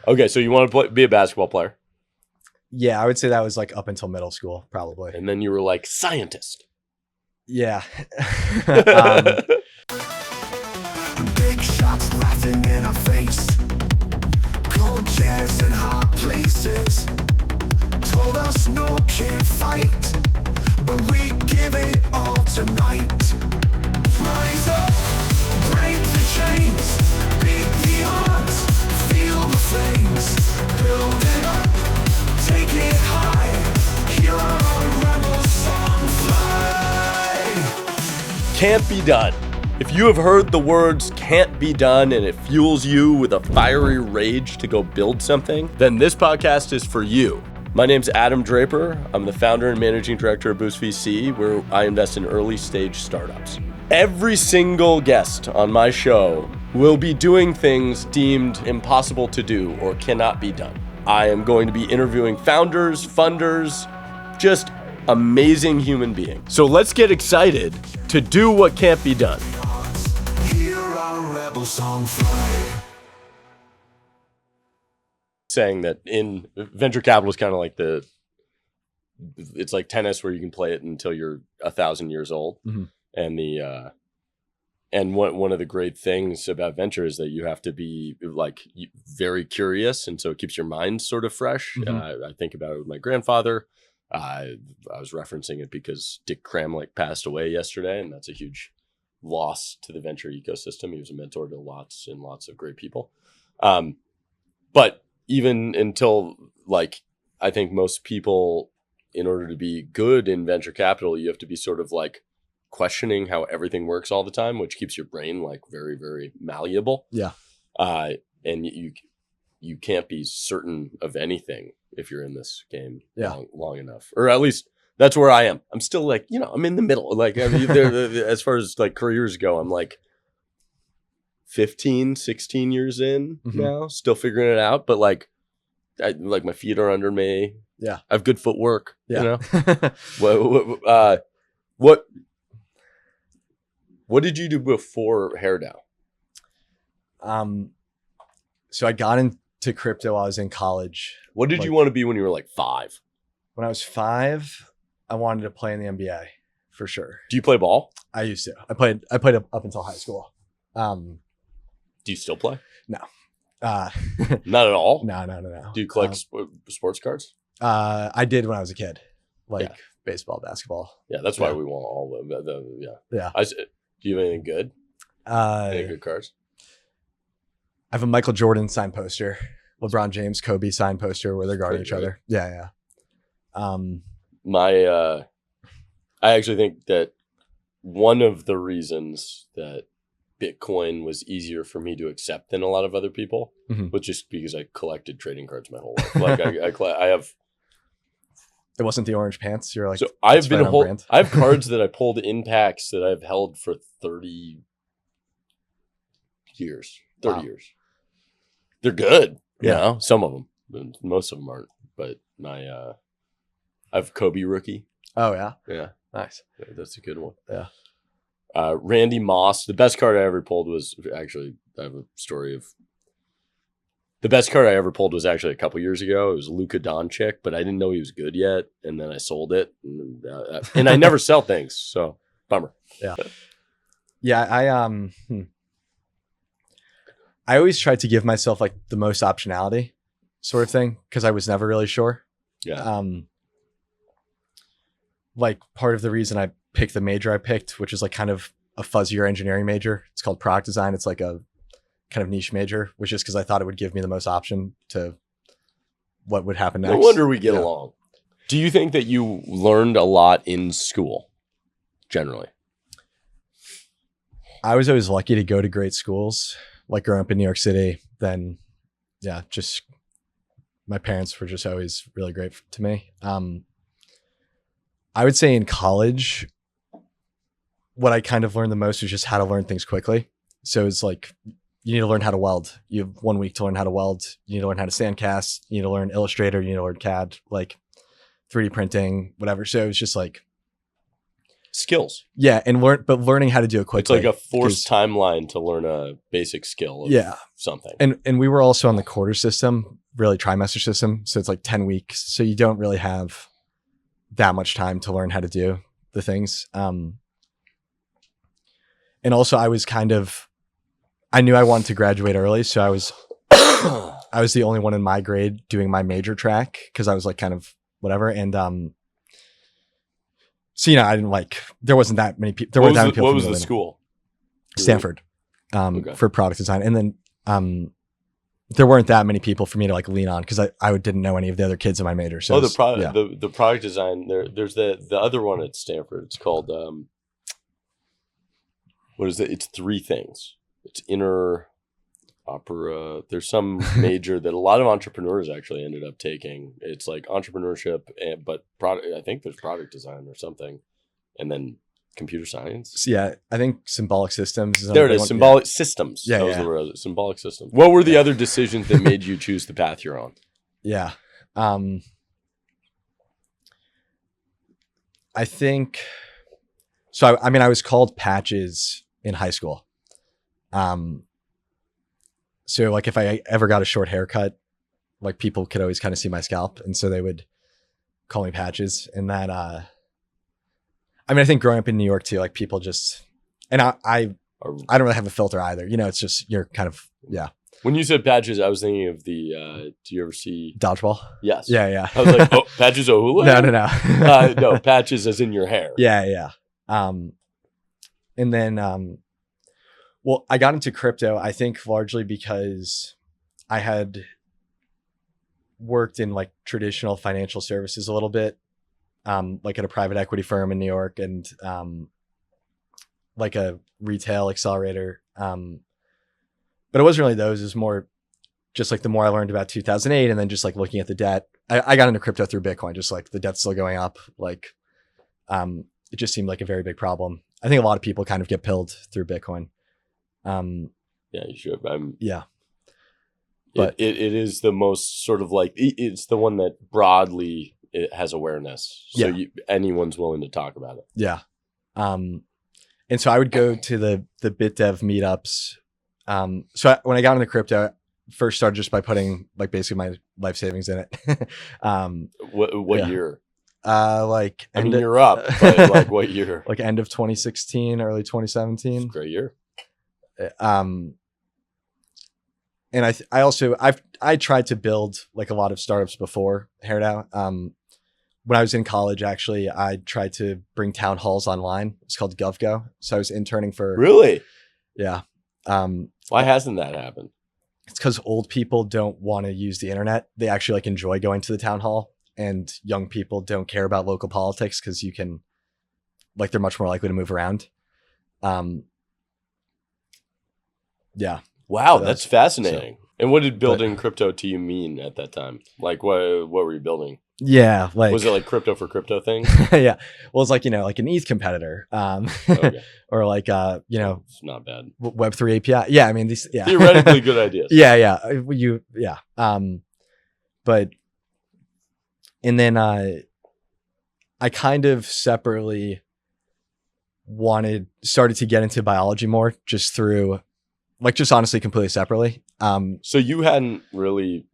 Okay, so you want to be a basketball player. Yeah, I would say that was like up until middle school, probably. And then you were like, scientist. Yeah. Big shots laughing in our face. Cold chairs in hot places. Told us no can't fight, but we give it all tonight. Rise up, break the chains, beat the odds, feel the flames, build it up, take it high, hear our rebel song fly. Can't be done. If you have heard the words can't be done and it fuels you with a fiery rage to go build something, then this podcast is for you. My name's Adam Draper. I'm the founder and managing director of Boost VC, where I invest in early stage startups. Every single guest on my show will be doing things deemed impossible to do or cannot be done. I am going to be interviewing founders, funders, just amazing human beings. So let's get excited to do what can't be done. Hear our rebel song fly. Saying that in venture capital is kind of like it's like tennis where you can play it until you're 1,000 years old. Mm-hmm. And one of the great things about venture is that you have to be like very curious, and so it keeps your mind sort of fresh. Mm-hmm. I think about it with my grandfather. I was referencing it because Dick Kramlich passed away yesterday, and that's a huge loss to the venture ecosystem. He was a mentor to lots and lots of great people. But even until, like, I think most people, in order to be good in venture capital, you have to be sort of like questioning how everything works all the time, which keeps your brain like very, very malleable. Yeah. And you can't be certain of anything if you're in this game long enough, or at least that's where I am. I'm still like, I'm in the middle. Like, I mean, as far as like careers go, I'm like 15, 16 years in now, still figuring it out. But like my feet are under me. Yeah. I have good footwork. Yeah. What did you do before HairDAO? So I got into crypto while I was in college. What did you want to be when you were like 5? When I was 5, I wanted to play in the NBA for sure. Do you play ball? I used to. I played up until high school. Do you still play? No. Not at all? No. Do you collect sports cards? I did when I was a kid, like baseball, basketball. Yeah, that's why we want all of them. Yeah. Do you have anything good? Any good cards? I have a Michael Jordan signed poster, LeBron James, Kobe signed poster where they're guarding each other. Yeah. I actually think that one of the reasons that Bitcoin was easier for me to accept than a lot of other people was just because I collected trading cards my whole life. Like I have. It wasn't the orange pants. You're like, so I have cards that I pulled in packs that I've held for 30 years. 30 years. They're good. You know, some of them, most of them aren't. But I have Kobe rookie. Oh yeah. Yeah. Nice. Yeah, that's a good one. Yeah. Randy Moss. The best card I ever pulled was actually, I have a story of. The best card I ever pulled was actually a couple years ago. It was Luka Doncic, but I didn't know he was good yet. And then I sold it. And I never sell things. So, bummer. Yeah. Yeah. I always tried to give myself like the most optionality sort of thing because I was never really sure. Yeah. Like part of the reason I picked the major I picked, which is like kind of a fuzzier engineering major. It's called product design. It's like a kind of niche major, which is because I thought it would give me the most option to what would happen next. No wonder we get along. Do you think that you learned a lot in school, generally? I was always lucky to go to great schools, like growing up in New York City. Then, just my parents were just always really great to me. I would say in college, what I kind of learned the most was just how to learn things quickly. So it's like, you need to learn how to weld. You have 1 week to learn how to weld. You need to learn how to sandcast. You need to learn Illustrator. You need to learn CAD, like 3D printing, whatever. So it was just like skills. Yeah, and learning how to do it quickly. It's like a forced timeline to learn a basic skill of something. And we were also on the quarter system really trimester system. So it's like 10 weeks. So you don't really have that much time to learn how to do the things. And also I knew I wanted to graduate early. So I was the only one in my grade doing my major track because I was like kind of whatever. And so, I didn't there wasn't that many people. What was the school? Stanford, Okay. for product design. And then there weren't that many people for me to lean on because I didn't know any of the other kids in my major. So the product design. There's the other one at Stanford. It's called what is it? It's 3 things. It's inner opera. There's some major that a lot of entrepreneurs actually ended up taking. It's like entrepreneurship, but product. I think there's product design or something, and then computer science. So, yeah, I think symbolic systems. There it is. Symbolic systems. Yeah, that was the word. Symbolic systems. What were the other decisions that made you choose the path you're on? Yeah. I think so. I mean, I was called Patches in high school. So if I ever got a short haircut, people could always kind of see my scalp, and so they would call me Patches. And that, I think growing up in New York too, people just, and I don't really have a filter either. It's just you're kind of When you said Patches, I was thinking of the. Do you ever see Dodgeball? Yes. Yeah. I was like, oh, Patches O'Hula? No. No, Patches as in your hair. Yeah. And then, well, I got into crypto, I think largely because I had worked in traditional financial services a little bit, at a private equity firm in New York and a retail accelerator. But it wasn't really those. It was more just the more I learned about 2008 and then just looking at the debt. I got into crypto through Bitcoin, just the debt's still going up. It just seemed like a very big problem. I think a lot of people kind of get pilled through Bitcoin. Yeah, you should. Yeah. But it is the most sort of it's the one that broadly it has awareness. So anyone's willing to talk about it. Yeah. And so I would go to the BitDev meetups. So when I got into crypto, first started just by putting basically my life savings in it. What year? You're up, but what year? End of 2016, early 2017. It's a great year. And I tried to build a lot of startups before HairDAO. When I was in college, actually, I tried to bring town halls online. It's called GovGo. So I was interning for. Really? Yeah. Why hasn't that happened? It's because old people don't want to use the internet. They actually enjoy going to the town hall, and young people don't care about local politics because you can, they're much more likely to move around. Yeah. Wow, that's fascinating. And what did building crypto to you mean at that time? What were you building? Yeah, was it crypto for crypto things? Yeah. Well, it's an ETH competitor, okay. Or it's not bad. Web3 API. Yeah, these theoretically good ideas. Yeah. But and then I kind of separately started to get into biology more just through just honestly completely separately. So you hadn't really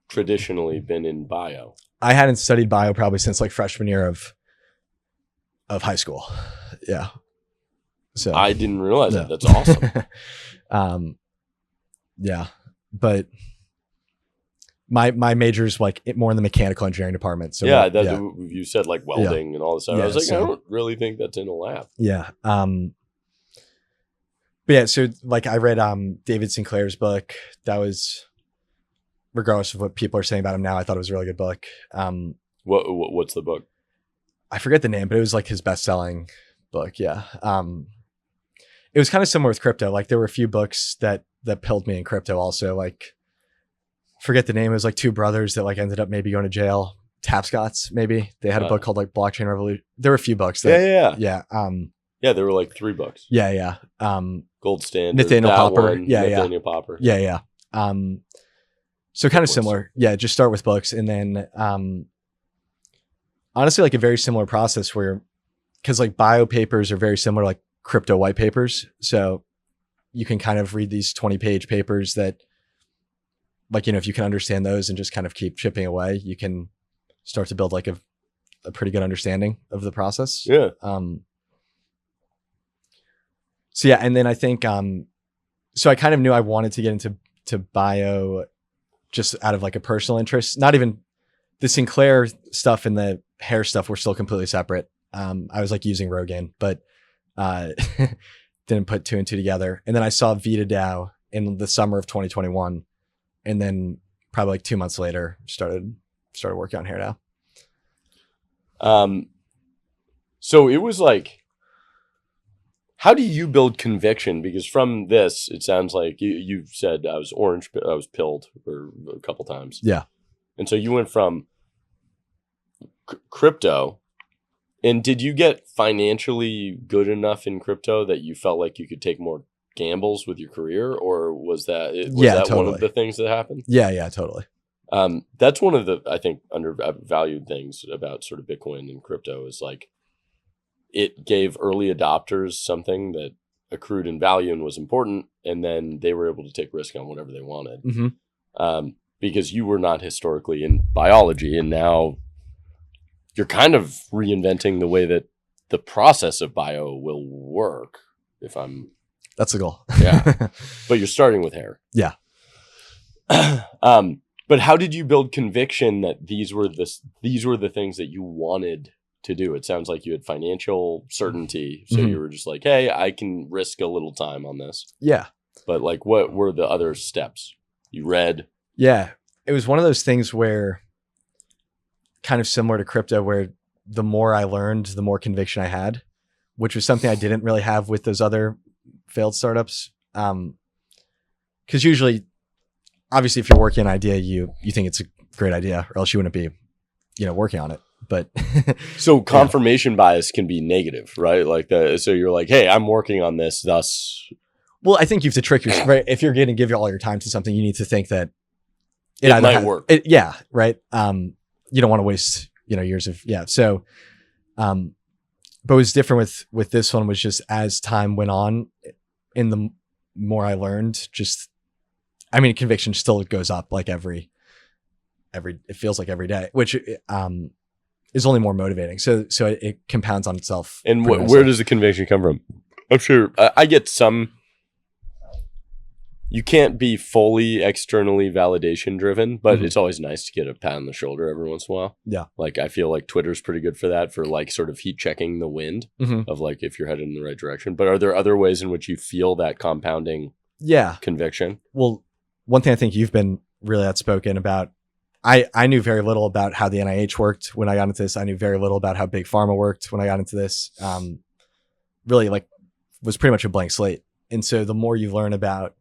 traditionally been in bio. I hadn't studied bio probably since freshman year of high school. Yeah. So I didn't realize that. That's awesome. Yeah. But my major is more in the mechanical engineering department. So you said welding and all this stuff. I was I don't really think that's in a lab. Yeah. But yeah, so I read David Sinclair's book. That was, regardless of what people are saying about him now, I thought it was a really good book. What's the book? I forget the name, but it was his best-selling book. Yeah. It was kind of similar with crypto. There were a few books that pilled me in crypto also. Forget the name. It was 2 brothers that ended up maybe going to jail. Tapscots, maybe. They had a book called Blockchain Revolution. There were a few books. Yeah. Yeah, there were 3 books. Yeah. Gold Standard. Nathaniel Popper. Nathaniel Popper. Yeah. So kind of similar. Yeah, just start with books. And then honestly, a very similar process because bio papers are very similar to crypto white papers. So you can kind of read these 20-page papers that like, if you can understand those and just kind of keep chipping away, you can start to build like a pretty good understanding of the process. Yeah. So yeah, and then I think so I kind of knew I wanted to get into bio just out of like a personal interest. Not even the Sinclair stuff and the hair stuff were still completely separate. I was like using Rogaine, but didn't put two and two together. And then I saw HairDAO in the summer of 2021, and then probably like 2 months later started working on HairDAO. So it was like, how do you build conviction? Because from this, it sounds like you said I was pilled for a couple times. Yeah. And so you went from crypto, and did you get financially good enough in crypto that you felt like you could take more gambles with your career, or was that totally. one of the things that happened? Yeah, totally. That's one of the, I think, undervalued things about sort of Bitcoin and crypto is like, it gave early adopters something that accrued in value and was important, and then they were able to take risk on whatever they wanted. Mm-hmm. Because you were not historically in biology, and now you're kind of reinventing the way that the process of bio will work. That's the goal. Yeah. But you're starting with hair. Yeah. But how did you build conviction that these were the things that you wanted to do? It sounds like you had financial certainty. So you were just like, hey, I can risk a little time on this. Yeah. But like, what were the other steps? You read? Yeah. It was one of those things where, kind of similar to crypto, where the more I learned, the more conviction I had, which was something I didn't really have with those other failed startups. Because usually, obviously, if you're working on an idea, you think it's a great idea, or else you wouldn't be, working on it. But so confirmation bias can be negative, right? Like so you're like, hey, I'm working on this, thus. Well, I think you have to trick yourself. Right? If you're going to give all your time to something, you need to think that it might work. Yeah, right. You don't want to waste years of So, but what was different with this one was just as time went on, and the more I learned, conviction still goes up like every it feels like every day, which is only more motivating. So it compounds on itself. And where does the conviction come from? I'm sure I get some. You can't be fully externally validation driven, but it's always nice to get a pat on the shoulder every once in a while. Yeah. Like I feel like Twitter's pretty good for that, for like sort of heat checking the wind of like if you're headed in the right direction. But are there other ways in which you feel that compounding conviction? Well, one thing I think you've been really outspoken about, I knew very little about how the NIH worked when I got into this. I knew very little about how big pharma worked when I got into this. Really was pretty much a blank slate. And so the more you learn about,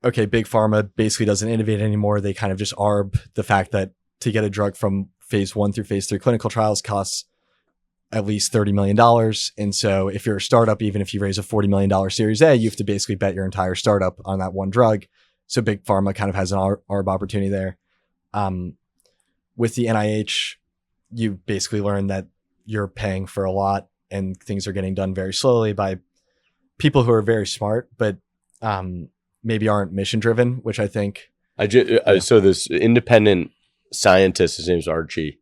okay, big pharma basically doesn't innovate anymore. They kind of just arb the fact that to get a drug from phase 1 through phase 3 clinical trials costs at least $30 million. And so if you're a startup, even if you raise a $40 million Series A, you have to basically bet your entire startup on that one drug. So big pharma kind of has an arb opportunity there. With the NIH, you basically learn that you're paying for a lot and things are getting done very slowly by people who are very smart, but maybe aren't mission driven, which I think. So this independent scientist, his name's Archie.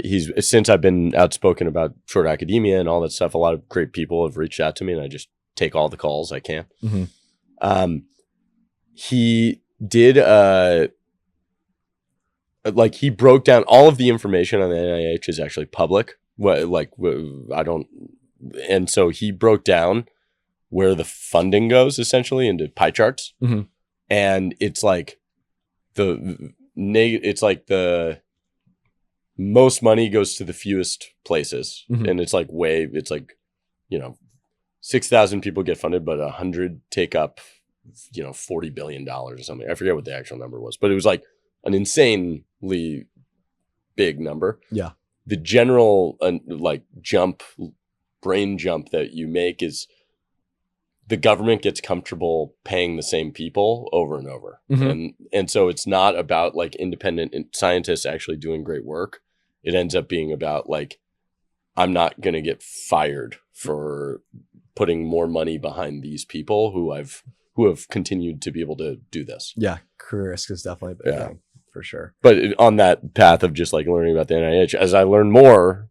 He's since I've been outspoken about short academia and all that stuff, a lot of great people have reached out to me, and I just take all the calls I can. He did he broke down all of the information on the NIH is actually public. And so he broke down where the funding goes essentially into pie charts. And it's like the most money goes to the fewest places. And it's like 6,000 people get funded, but 100 take up, $40 billion or something. I forget what the actual number was, but it was like an insanely big number. Yeah. The general brain jump that you make is the government gets comfortable paying the same people over and over. And so it's not about like independent scientists actually doing great work. It ends up being about like, I'm not going to get fired for putting more money behind these people who I've who have continued to be able to do this. Yeah, career risk is definitely a big thing, for sure. But on that path of just like learning about the NIH, as I learn more,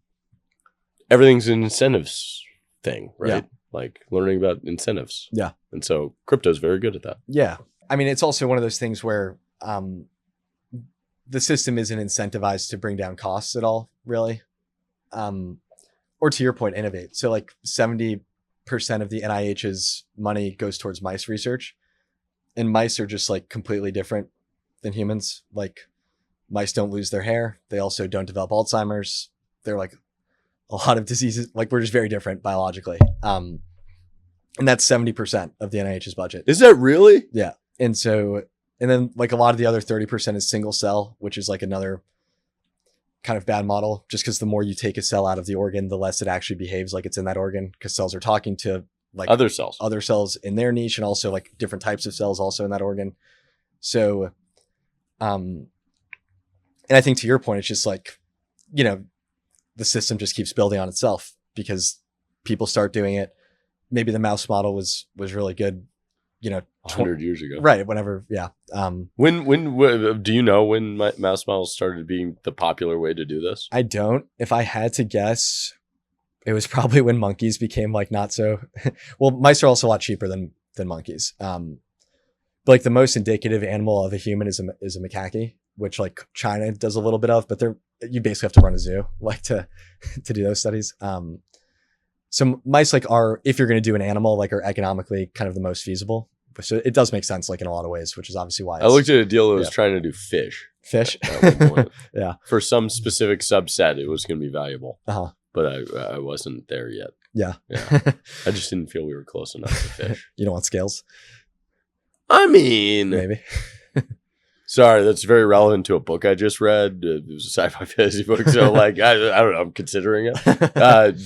everything's an incentives thing, right? Yeah. Like learning about incentives. Yeah. And so crypto is very good at that. Yeah. I mean, it's also one of those things where the system isn't incentivized to bring down costs at all, really. Or to your point, innovate. So like 70% of the NIH's money goes towards mice research. And mice are just like completely different than humans. Like mice don't lose their hair. They also don't develop Alzheimer's. They're like a lot of diseases. Like we're just very different biologically. And that's 70% of the NIH's budget. Is that really? Yeah. And so, and then like a lot of the other 30% is single cell, which is like another kind of bad model, just because the more you take a cell out of the organ, the less it actually behaves like it's in that organ, because cells are talking to like other cells in their niche, and also like different types of cells also in that organ. So, and I think to your point, it's just like, you know, the system just keeps building on itself because people start doing it. Maybe the mouse model was really good, you know, 100 years ago. Right. Whenever. Yeah. When do you know when mouse models started being the popular way to do this? I don't. If I had to guess, it was probably when monkeys became like not so, well, mice are also a lot cheaper than monkeys. But like the most indicative animal of a human is a macaque, which like China does a little bit of, but you basically have to run a zoo like to do those studies. So mice like are, if you're going to do an animal, like are economically kind of the most feasible. So it does make sense like in a lot of ways, which is obviously why I looked at a deal that was trying to do fish. At one point. Yeah. For some specific subset, it was going to be valuable. Uh-huh. But I wasn't there yet. Yeah. I just didn't feel we were close enough to fish. You don't want scales? I mean, Maybe. Sorry, that's very relevant to a book I just read. It was a sci-fi fantasy book, so like I don't know, I'm considering it,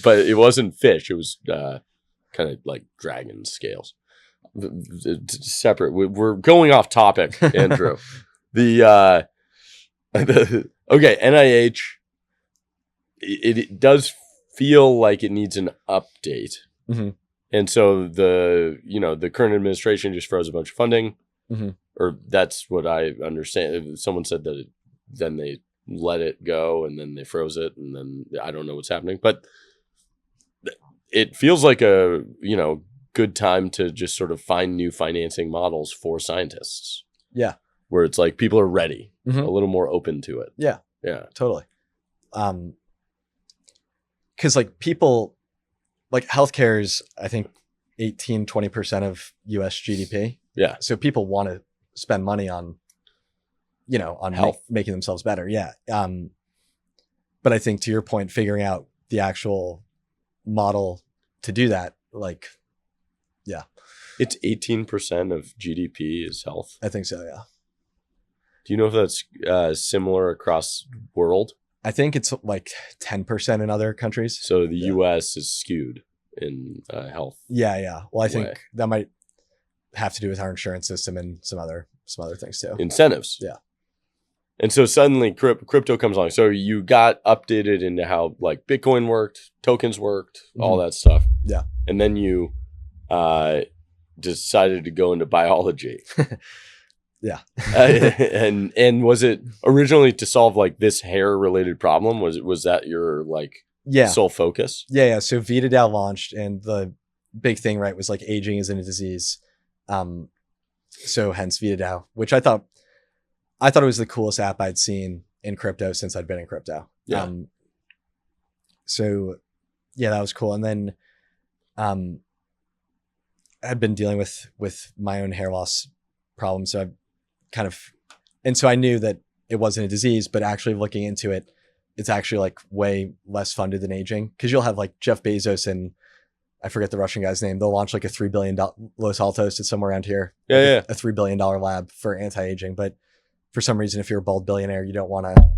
but it wasn't fish. It was kind of like dragon scales. Separate. We're going off topic, Andrew. Okay, NIH. It does feel like it needs an update, and so the current administration just froze a bunch of funding. Or that's what I understand. Someone said that then they let it go and then they froze it and then I don't know what's happening. But it feels like a good time to just sort of find new financing models for scientists. Yeah, where it's like people are ready, a little more open to it. Yeah, totally. Because like people, like healthcare is I think 18-20% of U.S. GDP. Yeah. So people want to spend money on, on health, making themselves better. Yeah. But I think to your point, figuring out the actual model to do that, like, yeah. It's 18% of GDP is health. I think so. Yeah. Do you know if that's similar across the world? I think it's like 10% in other countries. So the U.S. is skewed in health. Yeah. Well, I think that might have to do with our insurance system and some other things too. Incentives. Yeah. And so suddenly crypto comes along. So you got updated into how like Bitcoin worked, tokens worked, all that stuff. Yeah. And then you decided to go into biology. Yeah. And was it originally to solve like this hair related problem? Was that your like sole focus? Yeah. So HairDAO launched, and the big thing, right, was like aging isn't a disease. So hence HairDAO, which I thought it was the coolest app I'd seen in crypto since I'd been in crypto. Yeah. So yeah, that was cool. And then, I'd been dealing with my own hair loss problem. So so I knew that it wasn't a disease, but actually looking into it, it's actually like way less funded than aging. Cause you'll have like Jeff Bezos and I forget the Russian guy's name. They'll launch like a $3 billion Los Altos to somewhere around here. Yeah. A $3 billion lab for anti-aging. But for some reason, if you're a bald billionaire, you don't want to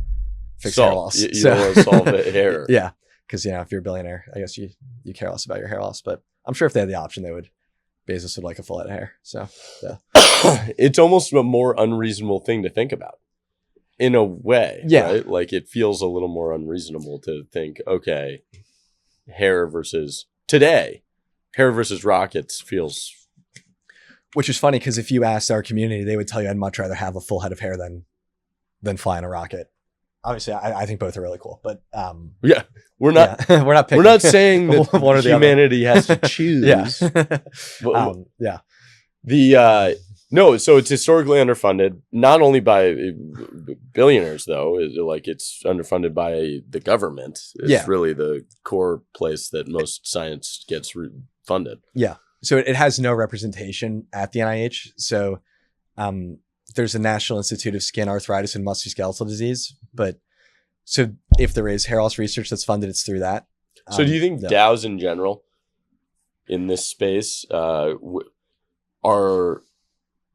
fix hair loss. You don't want to solve the hair. Yeah. Cause if you're a billionaire, I guess you care less about your hair loss, but I'm sure if they had the option, Bezos would like a full head of hair. So yeah. It's almost a more unreasonable thing to think about in a way. Yeah. Right? Like it feels a little more unreasonable to think, okay, hair versus rockets feels. which is funny because if you asked our community, they would tell you I'd much rather have a full head of hair than fly in a rocket. Obviously, I think both are really cool, but yeah, we're not we're not picking. we're not saying that one or the humanity has to choose. yeah. No, so it's historically underfunded, not only by billionaires though. It's underfunded by the government. It's really the core place that most science gets funded. Yeah. So it has no representation at the NIH. So there's a National Institute of Skin, Arthritis, and Musculoskeletal Disease. But so if there is hair loss research that's funded, it's through that. So do you think DAOs in general in this space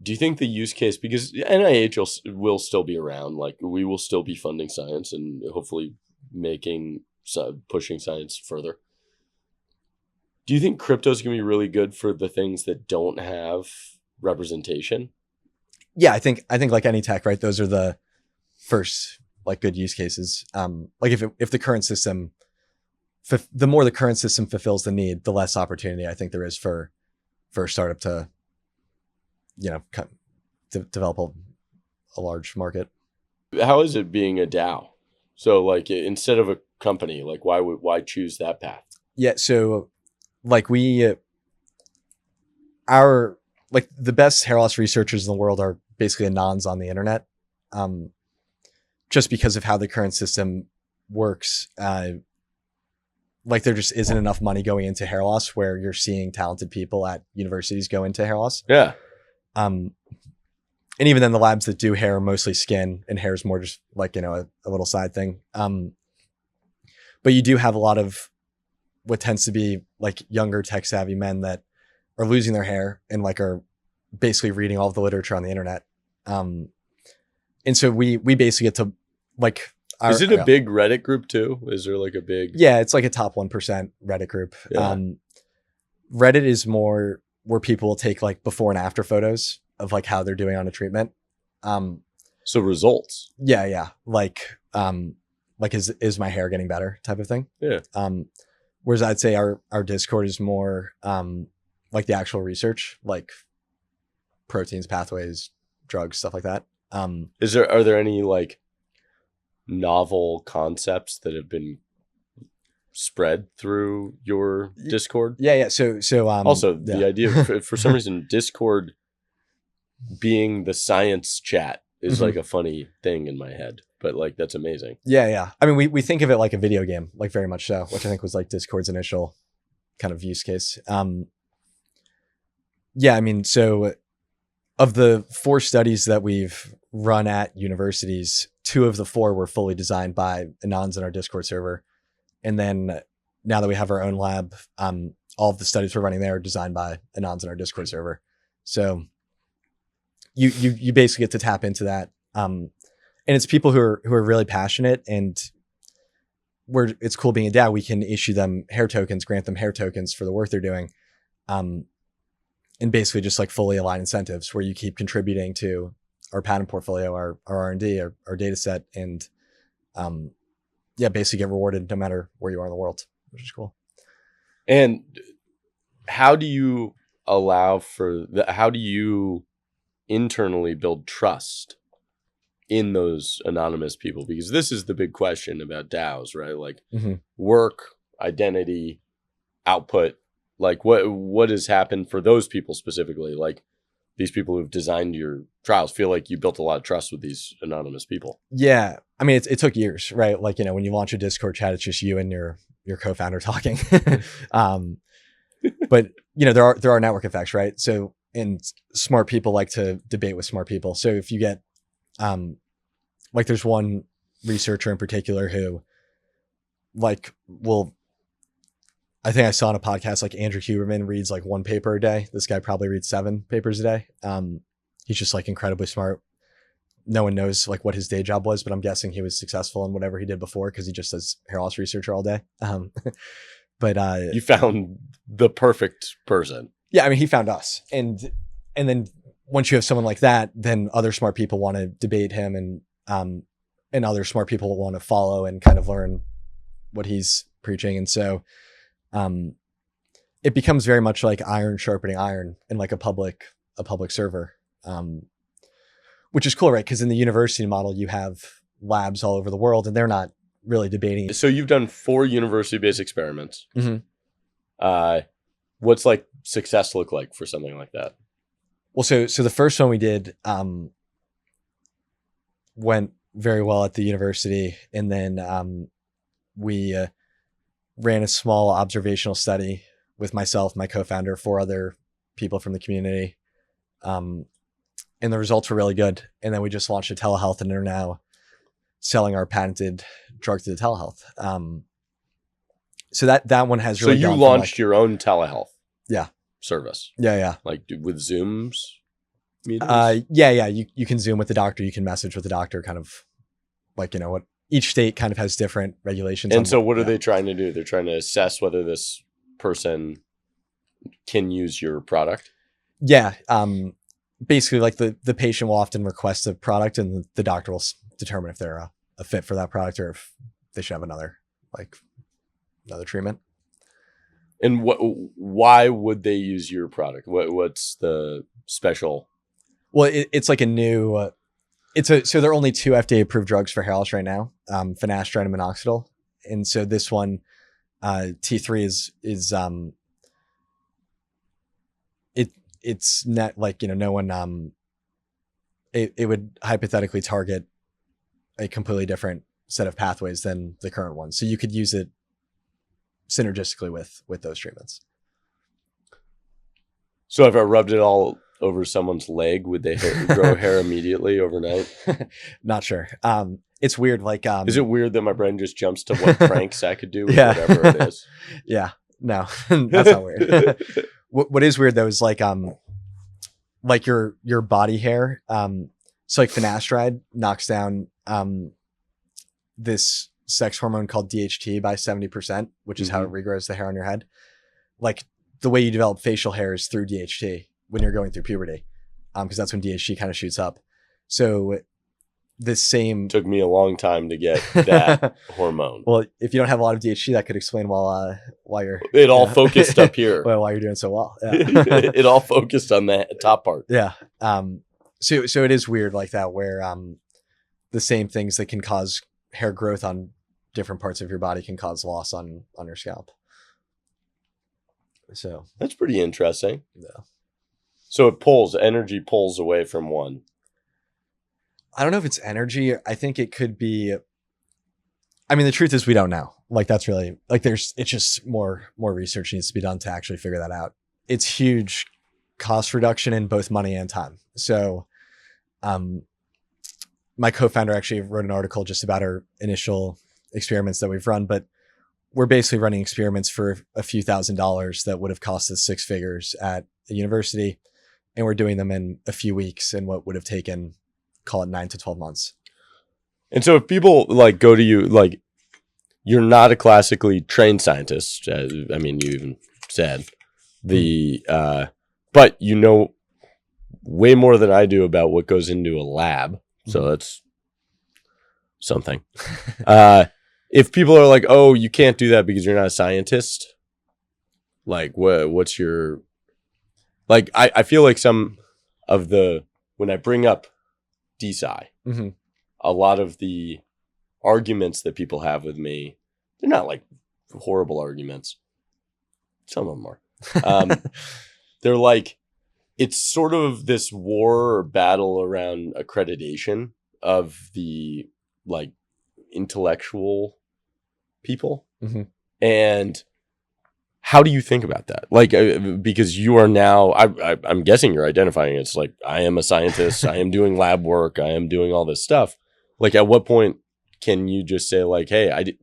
do you think the use case, because NIH will still be around, like we will still be funding science and hopefully pushing science further. Do you think crypto is going to be really good for the things that don't have representation? Yeah, I think like any tech, right? Those are the first like good use cases. Like if the current system, the more the current system fulfills the need, the less opportunity I think there is for a startup to, develop a large market. How is it being a DAO? So like instead of a company, like why choose that path? Yeah. So like the best hair loss researchers in the world are basically anons on the internet. Just because of how the current system works, like there just isn't enough money going into hair loss where you're seeing talented people at universities go into hair loss. Yeah. And even then the labs that do hair are mostly skin, and hair is more just like, a little side thing. But you do have a lot of what tends to be like younger tech savvy men that are losing their hair and like are basically reading all of the literature on the internet. And so we basically get to like, is it a big Reddit group too? Is there like a big? Yeah, it's like a top 1% Reddit group. Yeah. Reddit is more where people will take like before and after photos of like how they're doing on a treatment. So results. Yeah. Like is my hair getting better type of thing. Yeah. Whereas I'd say our Discord is more like the actual research, like proteins, pathways, drugs, stuff like that. Are there any like novel concepts that have been spread through your Discord? Yeah. So also the idea of, for some reason, Discord being the science chat is like a funny thing in my head, but like, that's amazing. Yeah. I mean, we think of it like a video game, like very much so, which I think was like Discord's initial kind of use case. Yeah, I mean, so of the 4 studies that we've run at universities, 2 of the 4 were fully designed by anons in our Discord server. And then now that we have our own lab, all of the studies we're running there are designed by anons in our Discord server. So you basically get to tap into that. And it's people who are really passionate, and where it's cool being a DAO, we can issue them hair tokens, grant them hair tokens for the work they're doing. And basically just like fully align incentives where you keep contributing to our patent portfolio, our R&D, our data set, and basically get rewarded no matter where you are in the world, which is cool. And how do you how do you internally build trust in those anonymous people? Because this is the big question about DAOs, right? Like work, identity, output. Like what has happened for those people specifically? Like these people who've designed your trials, feel like you built a lot of trust with these anonymous people. Yeah. I mean, it took years, right? Like, when you launch a Discord chat, it's just you and your co-founder talking. But there are network effects, right? So, and smart people like to debate with smart people. So if you get, like there's one researcher in particular who like I think I saw on a podcast, like Andrew Huberman reads like 1 paper a day. This guy probably reads 7 papers a day. He's just like incredibly smart. No one knows like what his day job was, but I'm guessing he was successful in whatever he did before because he just does hair loss research all day. But you found the perfect person. Yeah, I mean, he found us, and then once you have someone like that, then other smart people want to debate him, and other smart people want to follow and kind of learn what he's preaching, and so it becomes very much like iron sharpening iron in like a public a public server, which is cool, right? Because in the university model, you have labs all over the world, and they're not really debating. So you've done 4 university-based experiments. Mm-hmm. What's like success look like for something like that? Well, so the first one we did went very well at the university, and then we ran a small observational study with myself, my co-founder, 4 other people from the community, and the results were really good. And then we just launched a telehealth, and are now selling our patented drug to the telehealth. So that one has really. So you launched your own telehealth, yeah, service, yeah, like with Zooms meetings. Yeah. You can Zoom with the doctor, you can message with the doctor, kind of like, what each state kind of has different regulations. And so, what are they trying to do? They're trying to assess whether this person can use your product. Yeah, basically, like the patient will often request a product, and the doctor will determine if they're a fit for that product, or if they should have another treatment. And why would they use your product? What's the special? Well, it's like a new. So there are only 2 FDA approved drugs for hair loss right now, finasteride and minoxidil, and so this one, T3 is it's not like, no one. It would hypothetically target a completely different set of pathways than the current one, so you could use it synergistically with those treatments. So if I rubbed it all over someone's leg, would they grow hair immediately overnight? Not sure. It's weird. Like, is it weird that my brain just jumps to what pranks I could do with yeah. whatever it is? Yeah, no, that's not weird. What is weird though is like your body hair. So like finasteride knocks down this sex hormone called DHT by 70%, which is how it regrows the hair on your head. Like the way you develop facial hair is through DHT when you're going through puberty, because that's when DHT kind of shoots up. So this same took me a long time to get that hormone. Well, if you don't have a lot of DHT, that could explain why you're it all focused up here. Well, why you're doing so well. Yeah. It all focused on the top part. Yeah. So it is weird like that, where the same things that can cause hair growth on different parts of your body can cause loss on your scalp. So that's pretty interesting. Yeah. So energy pulls away from one. I don't know if it's energy. I think it could be. I mean, the truth is we don't know. Like that's really like it's just more research needs to be done to actually figure that out. It's huge cost reduction in both money and time. So, my co-founder actually wrote an article just about our initial experiments that we've run, but we're basically running experiments for a few $1,000s that would have cost us 6 figures at a university. And we're doing them in a few weeks in what would have taken, call it 9 to 12 months. And so if people like go to you, like you're not a classically trained scientist. I mean, you even said but you know way more than I do about what goes into a lab. So that's something. If people are like, oh, you can't do that because you're not a scientist. Like what's your, like, I feel like some of when I bring up DeSci, a lot of the arguments that people have with me, they're not like horrible arguments. Some of them are. They're like, it's sort of this war or battle around accreditation of the like intellectual people. And how do you think about that? Like, because you are now, I'm guessing you're identifying it's like, I am a scientist, I am doing lab work, I am doing all this stuff. Like, at what point can you just say like, hey,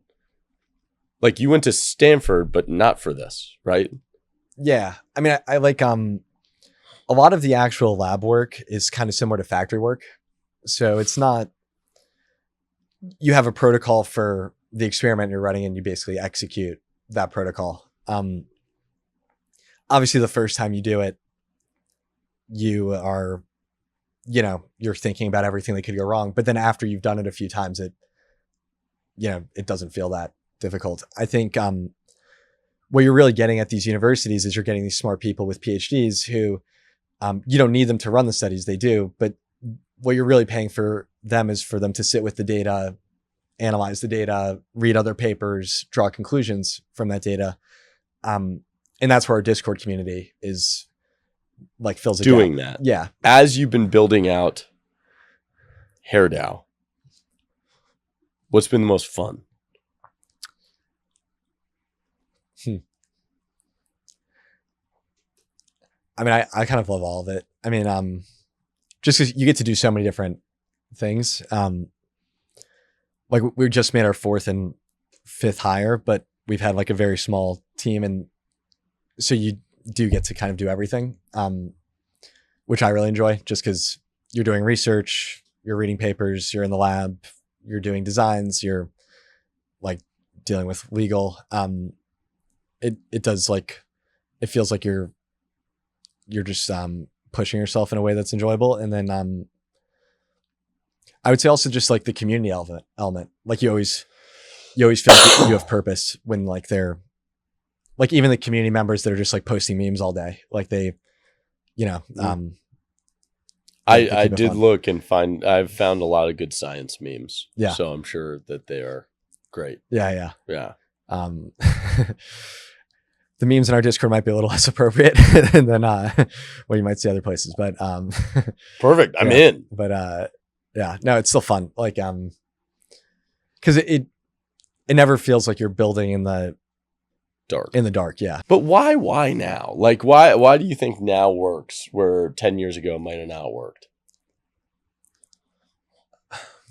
like you went to Stanford, but not for this, right? Yeah. I mean, I like, a lot of the actual lab work is kind of similar to factory work. So it's not, you have a protocol for the experiment you're running and you basically execute that protocol. Obviously the first time you do it, you are, you're thinking about everything that could go wrong. But then after you've done it a few times, it doesn't feel that difficult. I think, what you're really getting at these universities is you're getting these smart people with PhDs who, You don't need them to run the studies, they do, but what you're really paying for them is for them to sit with the data, analyze the data, read other papers, draw conclusions from that data. And that's where our Discord community is like fills a doing gap. that. Yeah. As you've been building out HairDAO, what's been the most fun? I mean, I kind of love all of it. I mean, just because you get to do so many different things. Like we just made our 4th and 5th hire, but we've had like a very small team, and so you do get to kind of do everything, which I really enjoy. Just because you're doing research, you're reading papers, you're in the lab, you're doing designs, you're like dealing with legal. It does like it feels like you're just pushing yourself in a way that's enjoyable, and then I would say also just like the community element. Like you always feel like you have purpose when like they're like even the community members that are just like posting memes all day. Like they, you know, I did look and I've found a lot of good science memes. Yeah. So I'm sure that they are great. Yeah. Yeah. The memes in our Discord might be a little less appropriate than what you might see other places, but perfect. I'm in. But yeah, no, it's still fun. Like because it never feels like you're building in the dark. Yeah. But why now? Like why do you think now works where 10 years ago might have not worked?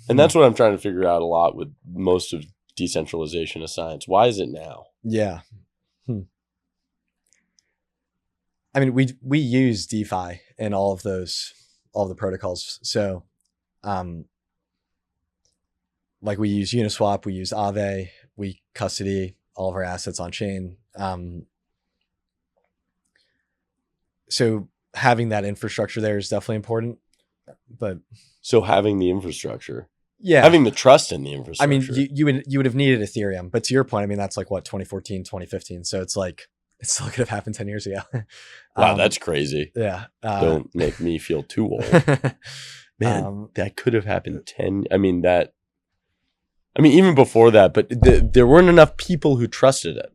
And that's what I'm trying to figure out a lot with most of decentralization of science. Why is it now? Yeah. I mean, we use DeFi in all of the protocols. So, like we use Uniswap, we use Aave, we custody all of our assets on chain. So having that infrastructure there is definitely important. But so having the infrastructure, having the trust in the infrastructure. I mean, you would have needed Ethereum, but to your point, I mean, that's like what 2014, 2015. So it's like it still could have happened 10 years ago. Wow, that's crazy. Yeah. Don't make me feel too old. Man, that could have happened 10. I mean, even before that, but there weren't enough people who trusted it.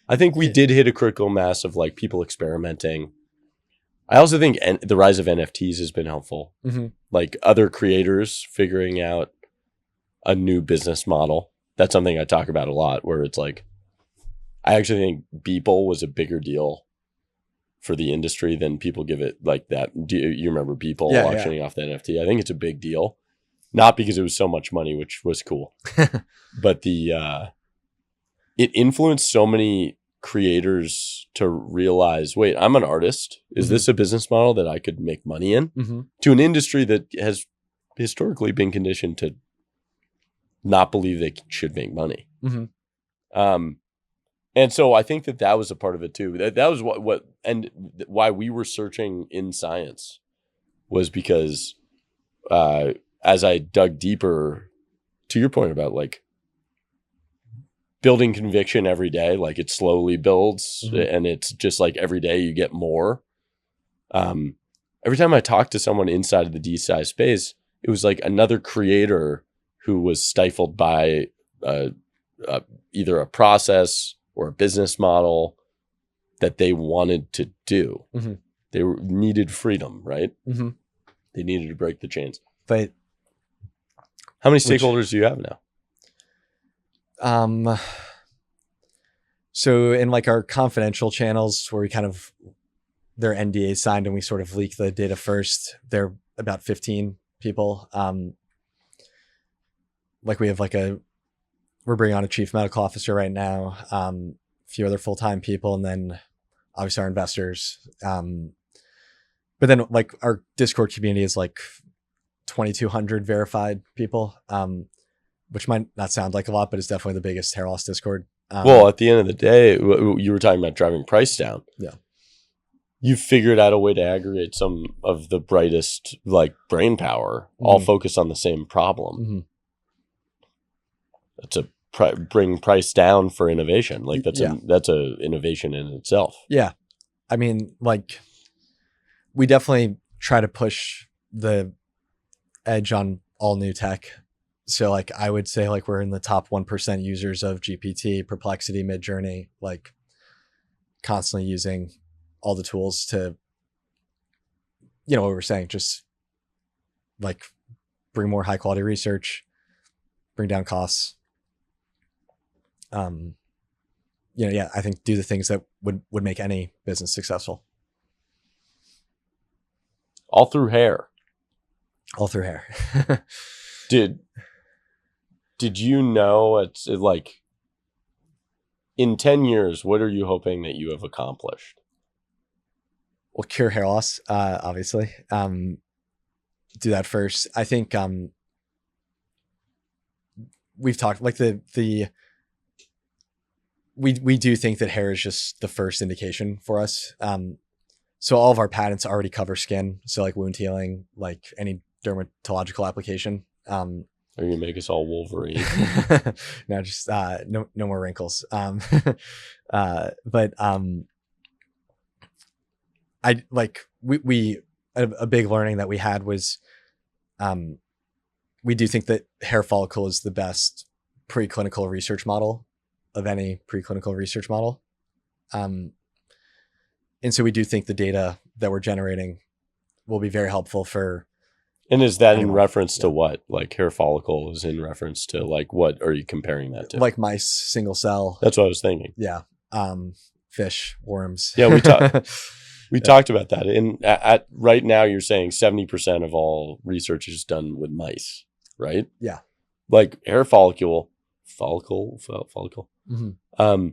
I think we did hit a critical mass of like people experimenting. I also think the rise of NFTs has been helpful. Mm-hmm. Like other creators figuring out a new business model. That's something I talk about a lot, where it's like, I actually think Beeple was a bigger deal for the industry than people give it like that. Do you remember Beeple auctioning off the NFT? I think it's a big deal. Not because it was so much money, which was cool, but it influenced so many creators to realize, wait, I'm an artist. Is this a business model that I could make money in? Mm-hmm. To an industry that has historically been conditioned to not believe they should make money. Mm-hmm. And so I think that was a part of it too. That was why we were searching in science was because, as I dug deeper, to your point about like building conviction every day, like it slowly builds, and it's just like every day you get more. Every time I talked to someone inside of the DeSci space, it was like another creator who was stifled by either a process or a business model that they wanted to do. Mm-hmm. They needed freedom, right? Mm-hmm. They needed to break the chains. But how many stakeholders do you have now? So in like our confidential channels where we kind of, their NDA signed and we sort of leak the data first, they're about 15 people. Like we have like we're bringing on a chief medical officer right now, a few other full-time people, and then obviously our investors. But then like our Discord community is like 2,200 verified people, which might not sound like a lot, but it's definitely the biggest hair loss Discord. Well, at the end of the day, you were talking about driving price down. Yeah. You figured out a way to aggregate some of the brightest like brain power, all focused on the same problem. Mm-hmm. That's bring price down for innovation. Like that's a innovation in itself. Yeah. I mean, like we definitely try to push the edge on all new tech. So like I would say like we're in the top 1% users of GPT, Perplexity, Midjourney, like constantly using all the tools to, you know, what we're saying, just like bring more high quality research, bring down costs. You know, yeah, I think do the things that would make any business successful. All through hair. All through hair. Did you know it's like in 10 years, what are you hoping that you have accomplished? Well, cure hair loss, obviously. Do that first. I think we've talked like we do think that hair is just the first indication for us. So all of our patents already cover skin. So like wound healing, like any dermatological application. Are you gonna make us all Wolverine? No, just no more wrinkles. But I like we a big learning that we had was we do think that hair follicle is the best preclinical research model of any preclinical research model. And so we do think the data that we're generating will be very helpful for. And is that in reference to what? Like hair follicle is in reference to like what are you comparing that to? Like mice, single cell. That's what I was thinking. Yeah. Fish, worms. Yeah, we talked about that. And at right now you're saying 70% of all research is done with mice, right? Yeah. Like hair follicle. Mm-hmm.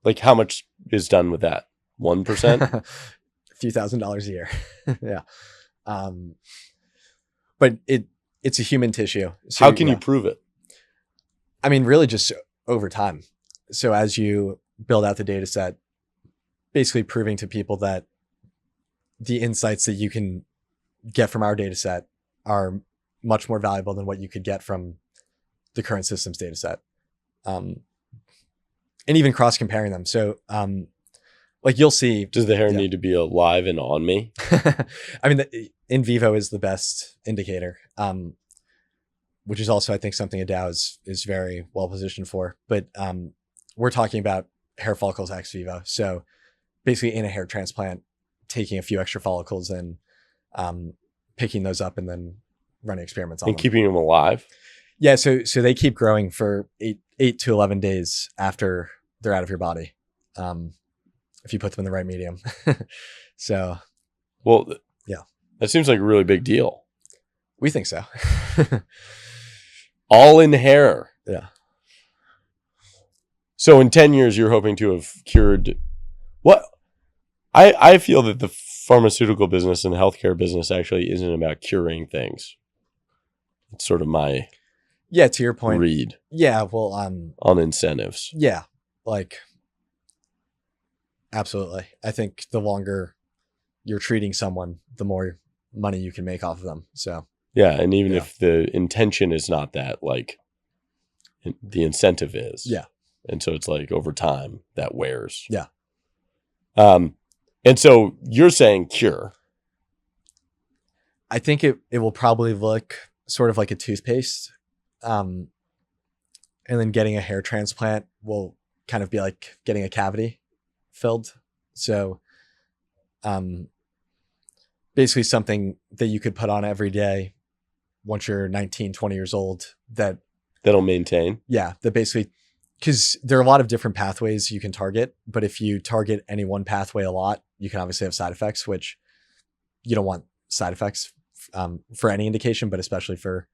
Like how much is done with that? 1%? A few $1,000s a year. Yeah. But it's a human tissue. So, how can you prove it? I mean, really just over time. So as you build out the data set, basically proving to people that the insights that you can get from our data set are much more valuable than what you could get from the current systems data set. And even cross comparing them. So, like you'll see. Does the hair need to be alive and on me? I mean, in vivo is the best indicator, which is also, I think, something a DAO is very well positioned for. But we're talking about hair follicles ex vivo. So basically in a hair transplant, taking a few extra follicles and picking those up and then running experiments on them. And keeping them alive? Yeah, so they keep growing for 8 to 11 days after they're out of your body, if you put them in the right medium. So, well, yeah, that seems like a really big deal. We think so. All in hair. Yeah. So in 10 years, you're hoping to have cured what? I feel that the pharmaceutical business and the healthcare business actually isn't about curing things. It's sort of my to your point. read. Yeah, well, on incentives. Yeah, like absolutely. I think the longer you're treating someone, the more money you can make off of them. So yeah, and even if the intention is not that, like the incentive is. Yeah. And so it's like over time that wears. Yeah. And so you're saying cure. I think it will probably look sort of like a toothpaste. And then getting a hair transplant will kind of be like getting a cavity filled. So basically something that you could put on every day once you're 19, 20 years old that'll maintain. Yeah, that basically, because there are a lot of different pathways you can target, but if you target any one pathway a lot, you can obviously have side effects, which you don't want side effects for any indication, but especially for.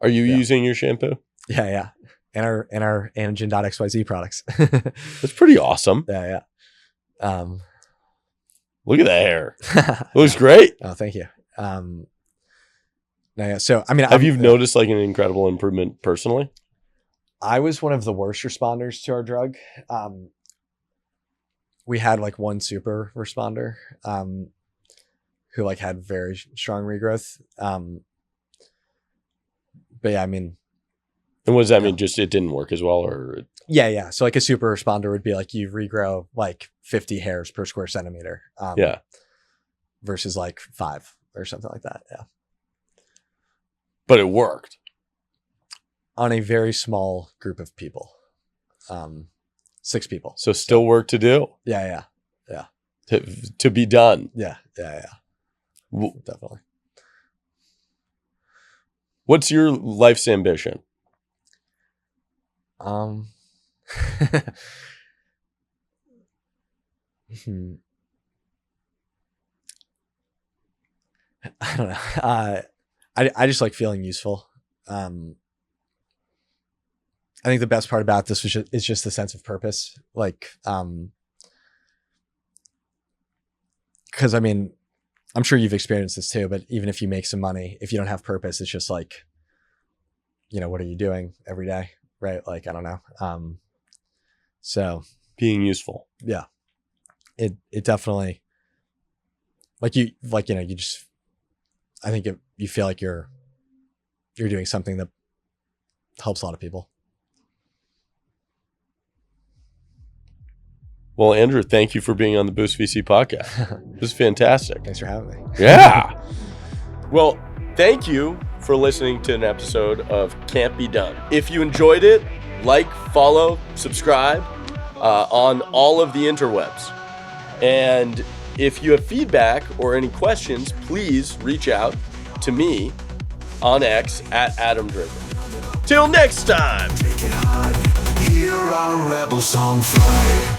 Are you using your shampoo? Yeah. And our Antigen.xyz products. That's pretty awesome. Yeah. Look at the hair. It looks great. Oh, thank you. So, I mean, have you noticed like an incredible improvement personally? I was one of the worst responders to our drug. We had like one super responder who like had very strong regrowth. But yeah, I mean. And what does that mean? Just it didn't work as well, or? Yeah. So like a super responder would be like you regrow like 50 hairs per square centimeter. versus like 5 or something like that. Yeah. But it worked. On a very small group of people. 6 people. So still work to do. Yeah. To be done. Yeah. Definitely. What's your life's ambition? I don't know. I just like feeling useful. I think the best part about this is just the sense of purpose. Like, because I mean, I'm sure you've experienced this too, but even if you make some money, if you don't have purpose, it's just like, what are you doing every day? Right. Like, I don't know. So Being useful. yeah, it definitely you just, I think you feel like you're doing something that helps a lot of people. Well, Andrew, thank you for being on the Boost VC podcast. This is fantastic. Thanks for having me. Yeah. Well, thank you for listening to an episode of Can't Be Done. If you enjoyed it, like, follow, subscribe on all of the interwebs. And if you have feedback or any questions, please reach out to me on X at Adam Draper. Till next time. Take it hard, hear our rebel song fly.